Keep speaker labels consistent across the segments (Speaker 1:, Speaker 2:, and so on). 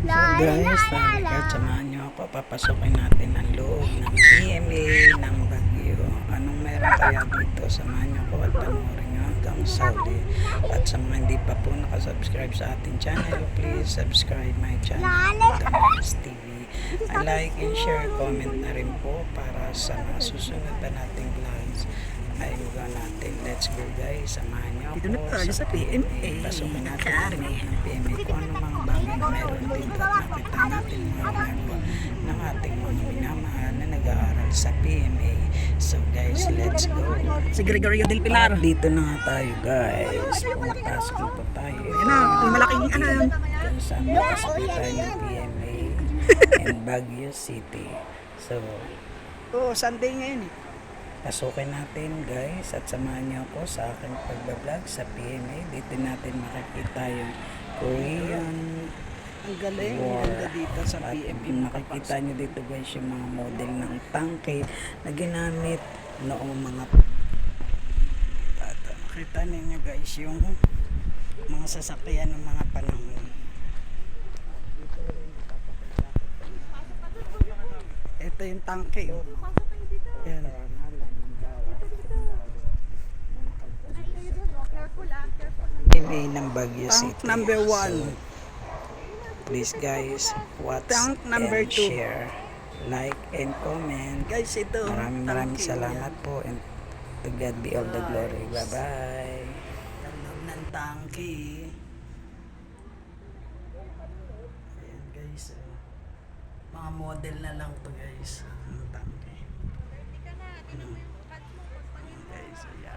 Speaker 1: So guys, kahit samahan nyo ako, papasokin natin ang loob ng PMA ng Baguio. Anong meron kaya dito? Samahan nyo ako at panoorin nyo hanggang sauli. At sa mga hindi pa po nakasubscribe sa ating channel, please subscribe my channel, Damaris TV. Like and share, comment na rin po para sa mga susunod pa nating vlogs. Ay lugar natin. Let's go guys, samahan nyo
Speaker 2: Dito na
Speaker 1: ako
Speaker 2: tayo sa PMA.
Speaker 1: Pasokin natin ang loob ng PMA kung ano mga bagay na meron dito at nakita natin mga ginagawa ng ating mga minamahal na nag-aaral sa PMA. So guys, let's go.
Speaker 2: Si Gregorio del Pilar.
Speaker 1: Dito na nga tayo guys. Pumapasok na po tayo.
Speaker 2: Yan na, yung malaking ano yun.
Speaker 1: Kung saan pasok na tayo ng PMA in Baguio City. So,
Speaker 2: Oo, Sunday ngayon eh.
Speaker 1: pasukin natin guys at samahan niyo ako sa aking pagbablog sa PMA. Dito natin makikita yung Korean
Speaker 2: Ang galing, ang
Speaker 1: war.
Speaker 2: ganda dito sa
Speaker 1: At
Speaker 2: PMA.
Speaker 1: makikita nyo dito guys yung mga model ng tangke na ginamit noong mga makita ninyo guys yung mga sasakyan ng mga panahon.
Speaker 2: Ito yung tangke. Oh.
Speaker 1: Yan. PMA ng Baguio
Speaker 2: Tank
Speaker 1: City.
Speaker 2: number 1.
Speaker 1: So, please guys, watch
Speaker 2: Tank number
Speaker 1: and
Speaker 2: 2.
Speaker 1: share, like and comment.
Speaker 2: Guys, ito.
Speaker 1: Maraming
Speaker 2: tangke.
Speaker 1: salamat po and to God be all the glory. Bye bye.
Speaker 2: Ang loob ng tangke. Ayan guys. Oh. Mga model na lang to guys. Ang tangke. Guys, ayan.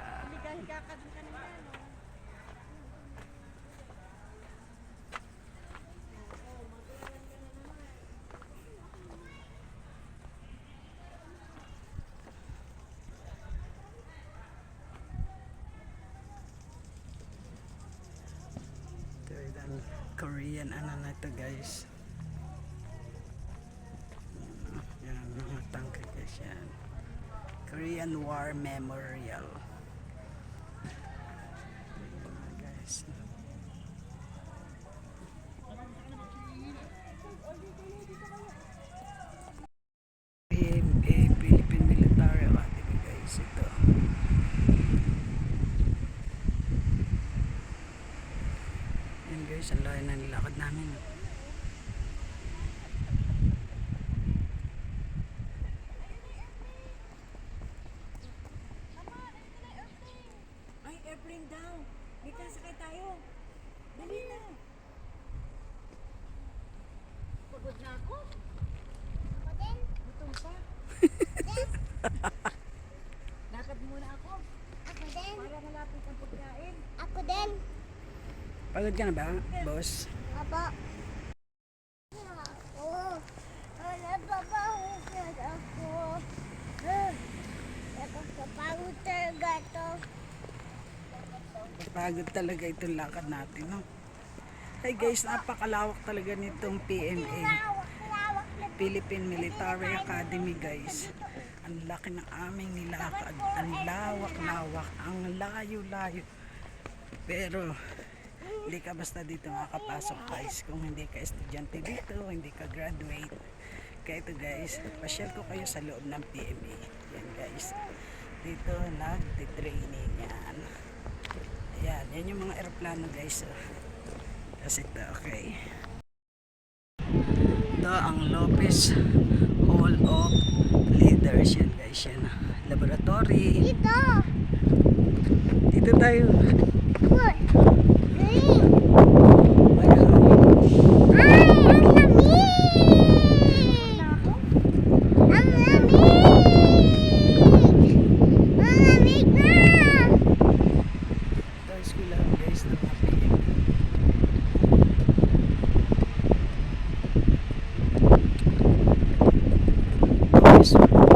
Speaker 2: Korean ano na ito guys. Yan, mga tangke guys yan. Korean War Memorial. Ayan, guys. PMA, Philippine Military Academy guys ito. Yan guys, ang layo na nilakad namin.
Speaker 3: Ay, airplane daw. Dito, sakay tayo. Dali na. Pagod na ako. Gutom pa. Lakad muna ako. Para malapit ang pagkain.
Speaker 4: Ako din.
Speaker 2: Pagod ka na ba, boss?
Speaker 4: Aba. Oo. Nagpapahusad ako. Nagpapagod talaga to.
Speaker 2: Pagod talaga itong lakad natin, no? Hey guys, napakalawak talaga nitong PMA.
Speaker 4: Lawak na
Speaker 2: Philippine Military Academy guys. Ang laki ng aming nilakad. Ang lawak-lawak. Ang layo-layo. Pero, hindi ka basta dito makakapasok guys. Kung hindi ka estudyante dito, hindi ka graduate. Kaya ito guys, pasyal ko kayo sa loob ng PMA. Yan guys. Dito nag-training yan. Yan, yan yung mga aeroplano guys. Kasi ito, okay. Ito ang Lopez Hall of Leaders. Yan guys, yan. Laboratory.
Speaker 4: dito.
Speaker 2: Dito tayo.
Speaker 4: Uy. Green.
Speaker 2: Ayun.
Speaker 4: Ay, ang lamig. Ang lamig. Ang lamig na.
Speaker 2: Ito school lang guys ng mga PMA. Yes.